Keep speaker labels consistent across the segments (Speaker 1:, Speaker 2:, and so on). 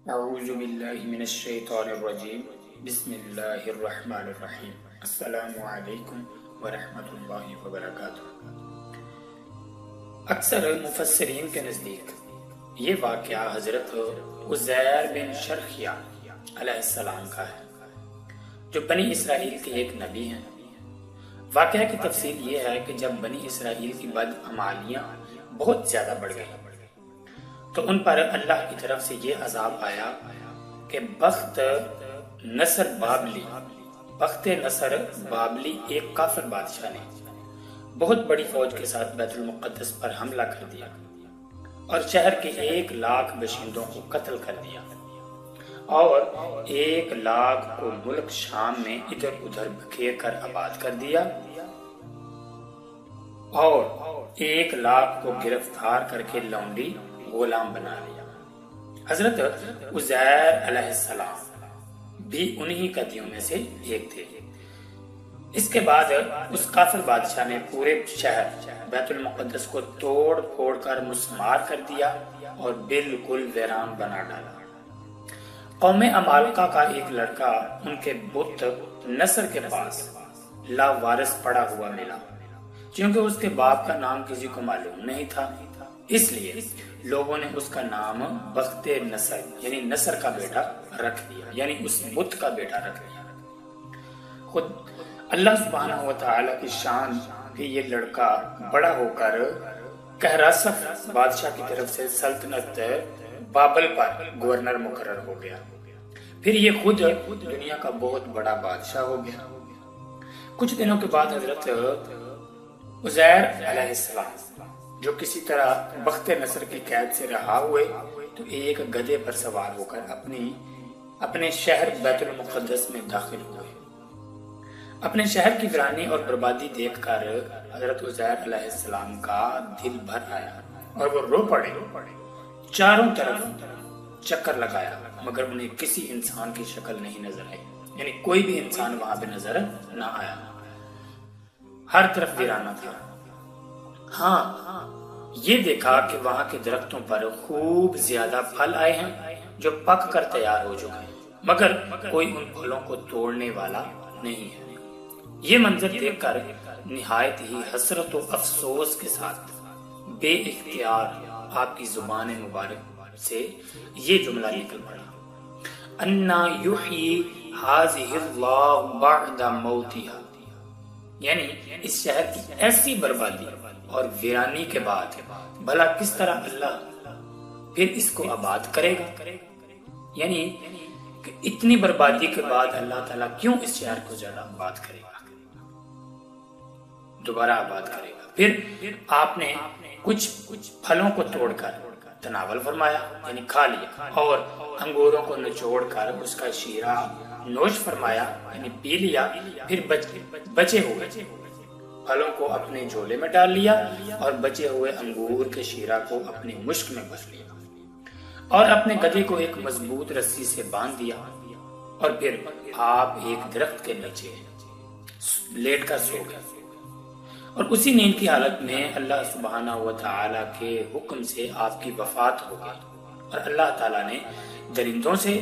Speaker 1: اعوذ باللہ من الشیطان الرجیم بسم اللہ الرحمن الرحیم السلام علیکم ورحمۃ اللہ وبرکاتہ۔ اکثر مفسرین کے نزدیک یہ واقعہ حضرت عزیر بن شرخیہ علیہ السلام کا ہے، جو بنی اسرائیل کے ایک نبی ہیں۔ واقعہ کی تفصیل یہ ہے کہ جب بنی اسرائیل کی بدعمالیاں بہت زیادہ بڑھ گئی تو ان پر اللہ کی طرف سے یہ عذاب آیا کہ بخت نصر بابلی ایک کافر بادشاہ نے بہت بڑی فوج کے ساتھ بیت المقدس پر حملہ کر دیا اور شہر کے 1,00,000 باشندوں کو قتل کر دیا اور 1,00,000 کو ملک شام میں ادھر ادھر بکھیر کر آباد کر دیا اور 1,00,000 کو گرفتار کر کے لونڈی غلام بنا لیا۔ حضرت عزیر علیہ السلام بھی انہی قیدیوں میں سے ایک تھے۔ اس کے بعد اس کافر بادشاہ نے پورے شہر بیت المقدس کو توڑ پھوڑ کر مسمار کر دیا اور بالکل ویران بنا ڈالا۔ قوم عمالقہ کا ایک لڑکا ان کے بت نصر کے پاس لاوارث پڑا ہوا ملا، چونکہ اس کے باپ کا نام کسی کو معلوم نہیں تھا، اس لیے لوگوں نے اس کا نام بخت نصر یعنی نصر کا بیٹا رکھ دیا، یعنی اس بت کا بیٹا رکھ دیا۔ خود اللہ سبحانہ و تعالی کی شان کہ یہ لڑکا بڑا ہو کر کہراسف بادشاہ کی طرف سے سلطنت بابل پر گورنر مقرر ہو گیا، پھر یہ خود دنیا کا بہت بڑا بادشاہ ہو گیا۔ کچھ دنوں کے بعد حضرت عزیر علیہ السلام جو کسی طرح بخت نصر کی قید سے رہا ہوئے تو ایک گدھے پر سوار ہو کر اپنے شہر بیت المقدس میں داخل ہوئے۔ اپنے شہر کی ویرانی اور بربادی دیکھ کر حضرت عزیر علیہ السلام کا دل بھر آیا اور وہ رو پڑے، چاروں طرف چکر لگایا مگر انہیں کسی انسان کی شکل نہیں نظر آئی، یعنی کوئی بھی انسان وہاں پہ نظر نہ آیا، ہر طرف ویرانہ تھا۔ ہاں یہ دیکھا کہ وہاں کے درختوں پر خوب زیادہ پھل آئے ہیں جو پک کر تیار ہو چکے ہیں، مگر کوئی ان پھلوں کو توڑنے والا نہیں ہے۔ یہ منظر دیکھ کر نہایت ہی حسرت و افسوس کے ساتھ بے اختیار آپ کی زبان مبارک سے یہ جملہ نکل پڑا، انا یحیی ھذہ اللہ بعد موتھا، یعنی اس شہر کی ایسی بربادی اور ویرانی کے بعد بھلا کس طرح اللہ پھر اس کو آباد کرے گا، یعنی کہ اتنی بربادی کے بعد اللہ تعالیٰ کیوں اس شہر کو زیادہ آباد کرے گا، دوبارہ آباد کرے گا۔ پھر آپ نے کچھ پھلوں کو توڑ کر تناول فرمایا یعنی کھا لیا، اور انگوروں کو نچوڑ کر اس کا شیرہ نوش فرمایا یعنی پی لیا، پھر بچے ہوئے پھلوں کو اپنے جھولے میں ڈال لیا اور بچے ہوئے انگور کے شیرہ کو اپنی مشک میں بھر لیا اور اپنے گدھے کو ایک مضبوط رسی سے باندھ دیا، اور پھر آپ ایک درخت کے نیچے لیٹ کر سو گئے، اور اسی نیند کی حالت میں اللہ سبحانہ و تعالی کے حکم سے آپ کی وفات ہو گئی، اور اللہ تعالیٰ نے درندوں سے،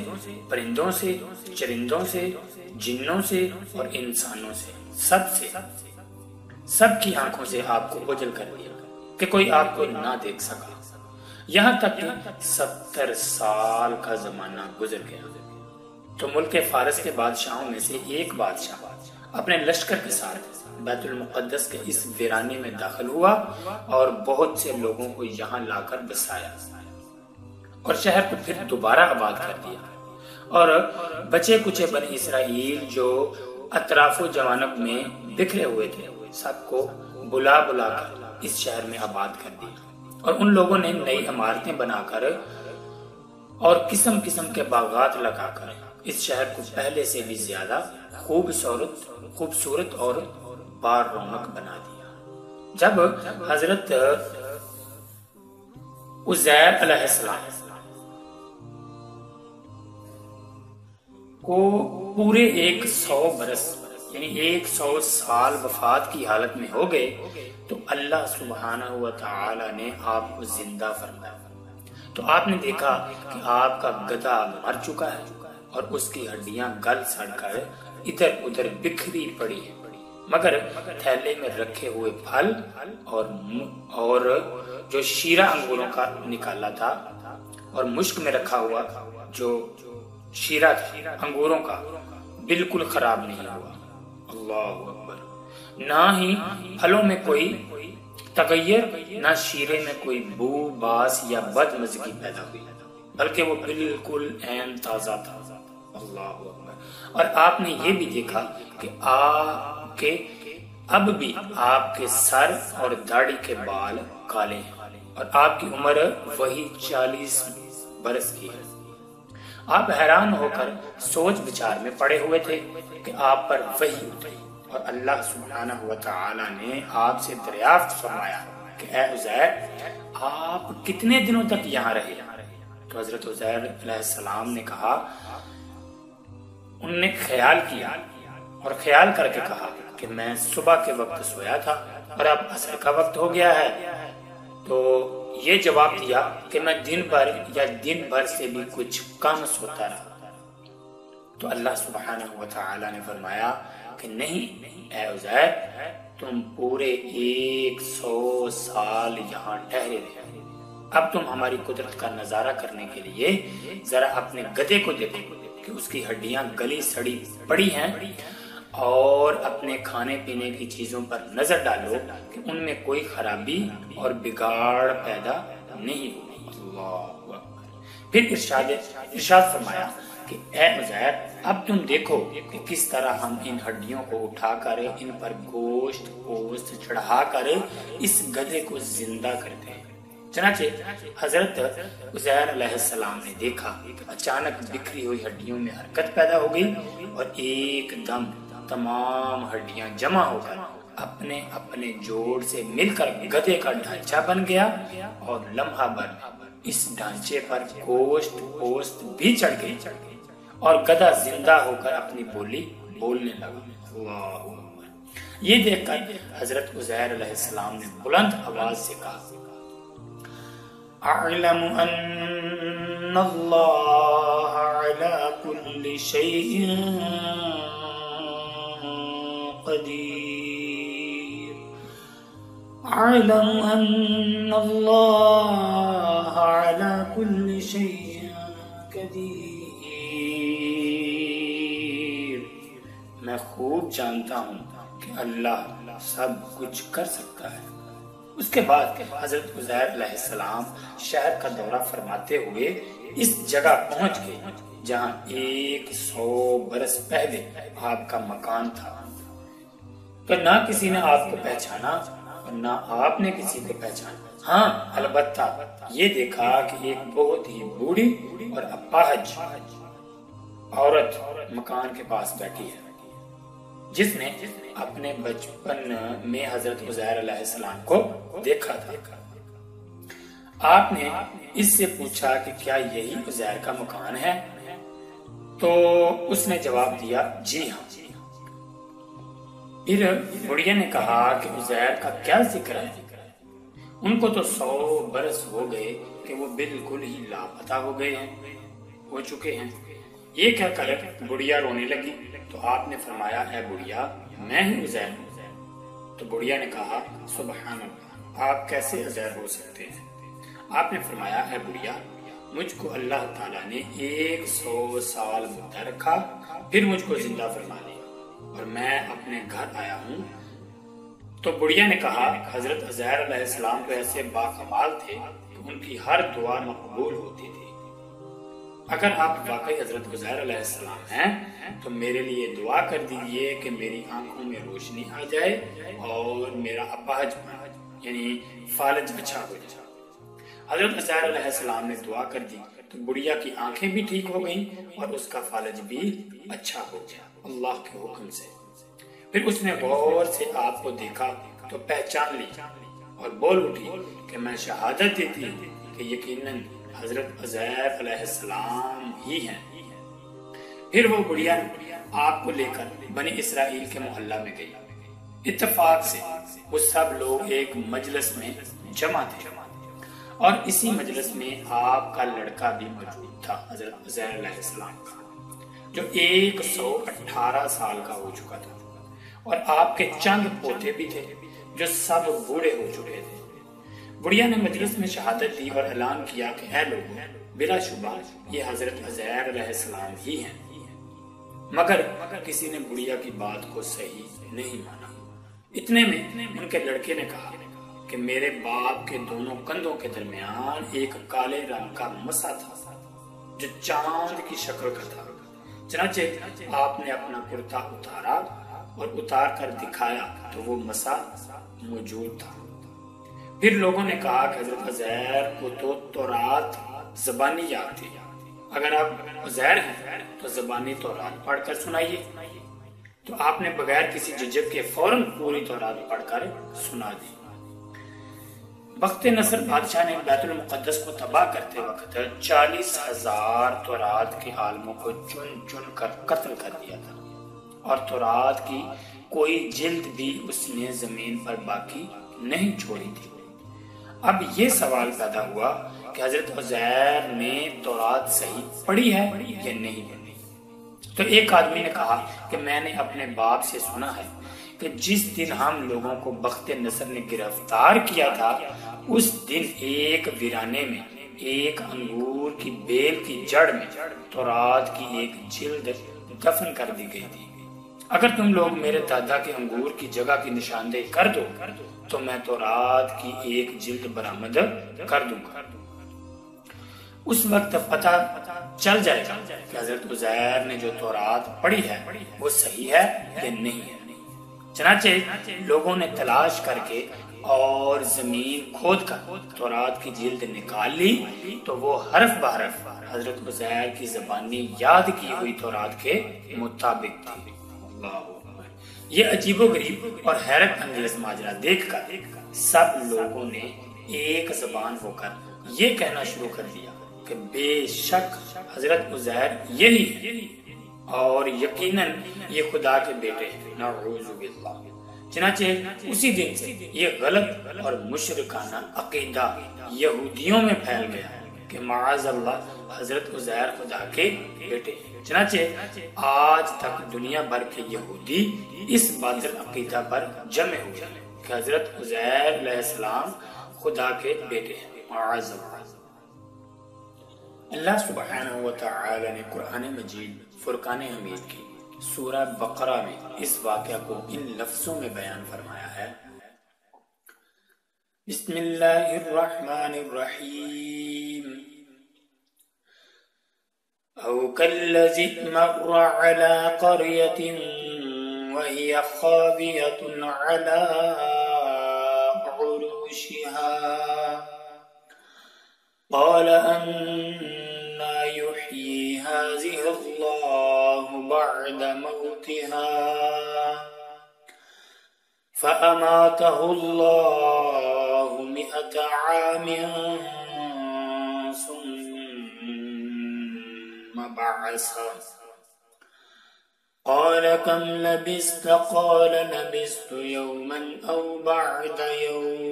Speaker 1: پرندوں سے، چرندوں سے، جنوں سے اور انسانوں سے سب کی آنکھوں سے آپ کو اوجھل کر دیا کہ کوئی آپ کو نہ دیکھ سکا، یہاں تک کہ 70 سال کا زمانہ گزر گیا تو ملک فارس کے بادشاہوں میں سے ایک بادشاہ اپنے لشکر کے ساتھ بیت المقدس کے اس ویرانے میں داخل ہوا اور بہت سے لوگوں کو یہاں لا کر بسایا اور شہر کو پھر دوبارہ آباد کر دیا، اور بچے کچے بنی اسرائیل جو اطراف و جوانب میں بکھرے ہوئے تھے سب کو بلا کر اس شہر میں آباد کر دیا، اور ان لوگوں نے نئی عمارتیں بنا کر اور قسم قسم کے باغات لگا کر اس شہر کو پہلے سے بھی زیادہ خوبصورت اور بار رونق بنا دیا۔ جب حضرت عزیر علیہ السلام کو پورے 100 برس یعنی 100 سال وفات کی حالت میں ہو گئے تو اللہ سبحانہ و تعالی نے آپ کو زندہ فرمایا، تو آپ نے دیکھا کہ آپ کا گدھا مر چکا ہے اور اس کی ہڈیاں گل سڑ کر ادھر ادھر بکھری پڑی ہیں، مگر تھیلے میں رکھے ہوئے پھل اور جو شیرہ انگوروں کا نکالا تھا اور مشک میں رکھا ہوا جو شیرہ تھا انگوروں کا بالکل خراب نہیں ہوا۔ اللہ اکبر۔ نہ ہی پھلوں میں کوئی تغیر، نہ شیرے میں کوئی بو باس یا بد مزگی پیدا ہوئی، بلکہ وہ بالکل عین تازہ تھا۔ اللہ اکبر۔ اور آپ نے یہ بھی دیکھا کہ اب بھی آپ کے سر اور داڑھی کے بال کالے ہیں اور آپ کی عمر وہی 40 برس کی ہے۔ آپ حیران ہو کر سوچ بچار میں پڑے ہوئے تھے کہ آپ پر وحی اتری اور اللہ سبحانہ و تعالی نے آپ سے دریافت فرمایا کہ اے عزیر، آپ کتنے دنوں تک یہاں رہے؟ تو حضرت عزیر علیہ السلام نے کہا، انہوں نے خیال کیا اور خیال کر کے کہا کہ میں صبح کے وقت سویا تھا اور اب عصر کا وقت ہو گیا ہے۔ تو یہ جواب دیا کہ میں دن بھر یا دن بھر سے بھی کچھ کم سوتا رہا۔ تو اللہ سبحانہ و تعالی نے فرمایا کہ نہیں اے عزیر، تم پورے 100 سال یہاں ٹھہرے رہے، اب تم ہماری قدرت کا نظارہ کرنے کے لیے ذرا اپنے گدھے کو دیکھو کہ اس کی ہڈیاں گلی سڑی پڑی ہیں، اور اپنے کھانے پینے کی چیزوں پر نظر ڈالو کہ ان میں کوئی خرابی اور بگاڑ پیدا نہیں ہو۔ اللہ اکبر۔ پھر ارشاد فرمایا کہ اے عزیر، اب تم دیکھو کہ کس طرح ہم ان ہڈیوں کو اٹھا کر ان پر گوشت پوست چڑھا کر اس گدھے کو زندہ کرتے ہیں۔ چنانچہ حضرت عزیر علیہ السلام نے دیکھا اچانک بکھری ہوئی ہڈیوں میں حرکت پیدا ہو گئی اور ایک دم تمام ہڈیاں جمع ہو کر اپنے اپنے جوڑ سے مل کر گدھے کا ڈھانچہ بن گیا، اور لمحہ بھر اس ڈھانچے پر گوشت پوست بھی چڑھ گئی اور گدھا زندہ ہو کر اپنی بولی بولنے لگا۔ اللہ اکبر۔ یہ دیکھ کر حضرت عزیر علیہ السلام نے بلند آواز سے کہا، اعلم ان اللہ علی کل شیء قدیر، اعلم ان اللہ علی کل شیء قدیر، میں خوب جانتا ہوں کہ اللہ سب کچھ کر سکتا ہے۔ اس کے بعد حضرت عزیر علیہ السلام شہر کا دورہ فرماتے ہوئے اس جگہ پہنچ گئے جہاں 100 برس پہلے آپ کا مکان تھا، تو نہ کسی نے آپ کو پہچانا اور نہ آپ نے کسی کو پہچانا۔ ہاں، البتہ یہ دیکھا کہ ایک بہت ہی بوڑھی اور اپاہج عورت مکان کے پاس بیٹھی ہے، جس نے اپنے بچپن میں حضرت عزیر علیہ السلام کو دیکھا تھا۔ آپ نے اس سے پوچھا کہ کیا یہی عزیر کا مکان ہے؟ تو اس نے جواب دیا، جی ہاں۔ پھر بڑھیا نے کہا کہ عزیر کا کیا ذکر ہے؟ ان کو تو 100 برس ہو گئے کہ وہ بالکل ہی لاپتہ ہو چکے ہیں۔ یہ کہہ کر بڑھیا رونے لگی، تو آپ نے فرمایا، اے بڑھیا، میں ہی عزیر ہوں۔ تو بڑھیا نے کہا، سبحان اللہ، آپ کیسے عزیر ہو سکتے ہیں؟ آپ نے فرمایا، اے بڑھیا، مجھ کو اللہ تعالیٰ نے 100 سال مدہ رکھا، پھر مجھ کو زندہ فرما لیا اور میں اپنے گھر آیا ہوں۔ تو بڑھیا نے کہا، حضرت عزیر علیہ السلام تو ایسے باکمال تھے کہ ان کی ہر دعا مقبول ہوتی تھی۔ اگر آپ واقعی حضرت عزیر علیہ السلام ہیں تو میرے لیے دعا کر دیجئے کہ میری آنکھوں میں روشنی آ جائے اور میرا اپاہج یعنی فالج اچھا ہو جائے۔ حضرت عزیر علیہ السلام نے دعا کر دی تو بڑھیا کی آنکھیں بھی ٹھیک ہو گئیں اور اس کا فالج بھی اچھا ہو گیا اللہ کے حکم سے۔ پھر اس نے غور سے آپ کو دیکھا تو پہچان لی اور بول اٹھی کہ میں شہادت دیتی ہوں کہ یقیناً حضرت عزیر علیہ السلام ہی ہیں۔ پھر وہ بڑھیا آپ کو لے کر بنی اسرائیل کے محلہ میں گئی۔ اتفاق سے وہ سب لوگ ایک مجلس میں جمع تھے اور اسی مجلس میں آپ کا لڑکا بھی موجود تھا، حضرت عزیر علیہ السلام کا، جو 118 سال کا ہو چکا تھا، اور آپ کے چند پوتے بھی تھے جو سب بوڑھے ہو چکے تھے۔ بڑھیا نے مجلس میں شہادت دی اور اعلان کیا کہ اے لوگوں، بلا شبہ یہ حضرت عزیر علیہ السلام ہی ہیں۔ مگر کسی نے بڑھیا کی بات کو صحیح نہیں مانا۔ اتنے میں ان کے لڑکے نے کہا کہ میرے باپ کے دونوں کندھوں کے درمیان ایک کالے رنگ کا مسا تھا جو چاند کی شکل کا تھا۔ چنانچہ آپ نے اپنا کرتا اتارا اور اتار کر دکھایا تو وہ مسا موجود تھا۔ پھر لوگوں نے کہا کہ حضرت عزیر کو تو تورات زبانی یاد تھی، اگر آپ عزیر ہیں تو زبانی تورات پڑھ کر سنائیے۔ تو آپ نے بغیر کسی جھجک کے فوراً پوری تورات پڑھ کر سنا دی۔ وقت نصر بادشاہ نے بیت المقدس کو تباہ کرتے وقت 40,000 تورات کے عالموں کو چن چن کر قتل کر دیا تھا، اور تورات کی کوئی جلد بھی اس نے زمین پر باقی نہیں چھوڑی تھی۔ اب یہ سوال پیدا ہوا کہ حضرت عزیر نے تورات صحیح پڑھی ہے یا نہیں پڑھی۔ تو ایک آدمی نے کہا کہ میں نے اپنے باپ سے سنا ہے کہ جس دن ہم لوگوں کو بخت نصر نے گرفتار کیا تھا، اس دن ایک ویرانے میں ایک انگور کی بیل کی جڑ میں تورات کی ایک جلد دفن کر دی گئی تھی۔ اگر تم لوگ میرے دادا کے انگور کی جگہ کی نشاندہی کر دو تو میں تورات کی ایک جلد برآمد کر دوں گا۔ اس وقت پتہ چل جائے گا کہ حضرت عزیر نے جو تورات پڑھی ہے وہ صحیح ہے یا نہیں ہے۔ چنانچہ لوگوں نے تلاش کر کے اور زمین کھود کر تورات کی جلد نکال لی تو وہ حرف بحرف حضرت عزیر کی زبانی یاد کی ہوئی تورات کے مطابق تھی۔ یہ عجیب و غریب اور حیرت انگیز ماجرا دیکھ کر سب لوگوں نے ایک زبان ہو کر یہ کہنا شروع کر دیا کہ بے شک حضرت عزیر یہی ہے، اور یقیناً یہ خدا کے بیٹے ہیں، نعوذ باللہ۔ چنانچہ اسی دن سے یہ غلط اور مشرکانہ عقیدہ یہودیوں میں پھیل گیا کہ معاذ اللہ حضرت عزیر خدا کے بیٹے ہیں۔ چنانچہ آج تک دنیا بھر کے یہودی اس باطل عقیدہ پر جمع ہوئے کہ حضرت عزیر علیہ السلام خدا کے بیٹے ہیں، معاذ اللہ۔ اللہ سبحانہ وتعالی نے قرآن مجید فرقان حمید کی سورہ بقرہ میں اس واقعہ کو ان لفظوں میں بیان فرمایا ہے۔ بسم اللہ الرحمن الرحیم، او کالذی مر علی قریۃ وہی خاویۃ علی عروشها قال أنا يحيي هذه الله بعد موتها فأماته الله 100 عام ثم بعثه قال كم لبثت قال لبثت يوما أو بعد يوم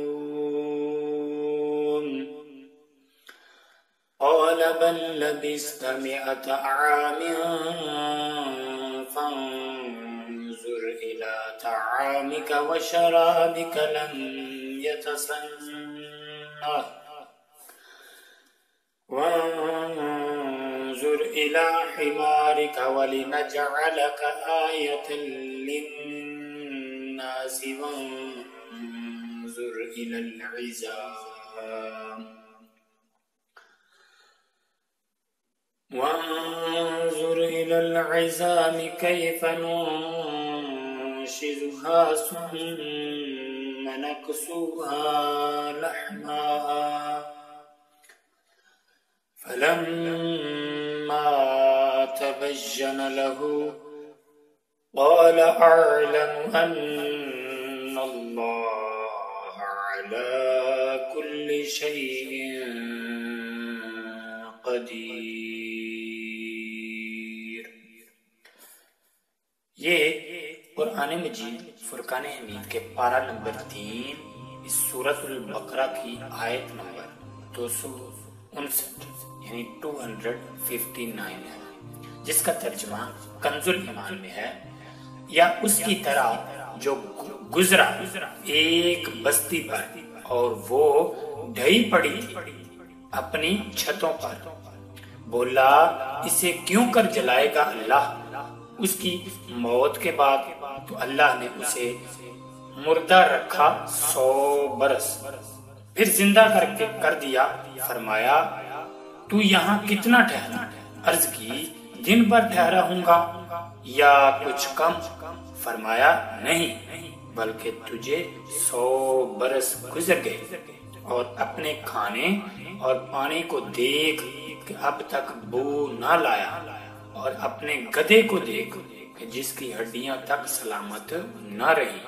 Speaker 1: قال بل لبثت 100 عام فانظر إلى طعامك وشرابك لم يتسنه وانظر إلى حمارك ولنجعلك آية للناس وانظر إلى العظام وانظر إلى العظام كيف ننشزها ثم نكسوها لحما فلما تبين له قال أعلم أن الله على كل شيء قدیر۔ یہ قرآن مجید فرقان حمید کے پارہ نمبر 3 اس سورۃ البقرہ کی آیت نمبر 259 یعنی 259 ہے، جس کا ترجمہ کنزُل ایمان میں ہے، یا اس کی طرح جو گزرا ایک بستی پر اور وہ ڈھئی پڑی تھی اپنی چھتوں پر، بولا اسے کیوں کر جلائے گا اللہ؟ اس کی موت کے بعد تو اللہ نے اسے مردہ رکھا 100 برس، پھر زندہ کر دیا، فرمایا تو یہاں کتنا ٹھہرا؟ عرض کی دن بھر ٹھہرا ہوں گا یا کچھ کم؟ فرمایا نہیں، بلکہ تجھے 100 برس گزر گئے، اور اپنے کھانے اور پانی کو دیکھ کہ اب تک بو نہ لایا، اور اپنے گدھے کو دیکھ کہ جس کی ہڈیاں تک سلامت نہ رہی،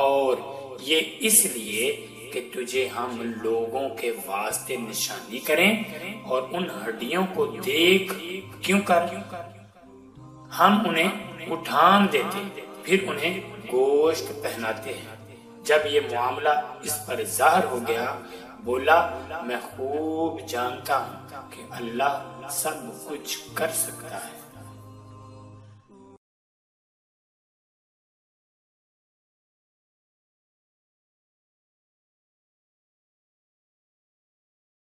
Speaker 1: اور یہ اس لیے کہ تجھے ہم لوگوں کے واسطے نشانی کریں، اور ان ہڈیوں کو دیکھ کیوں کر ہم انہیں اٹھان دیتے پھر انہیں گوشت پہناتے ہیں۔ جب یہ معاملہ اس پر ظاہر ہو گیا، بولا میں خوب جانتا ہوں کہ اللہ سب کچھ کر سکتا ہے۔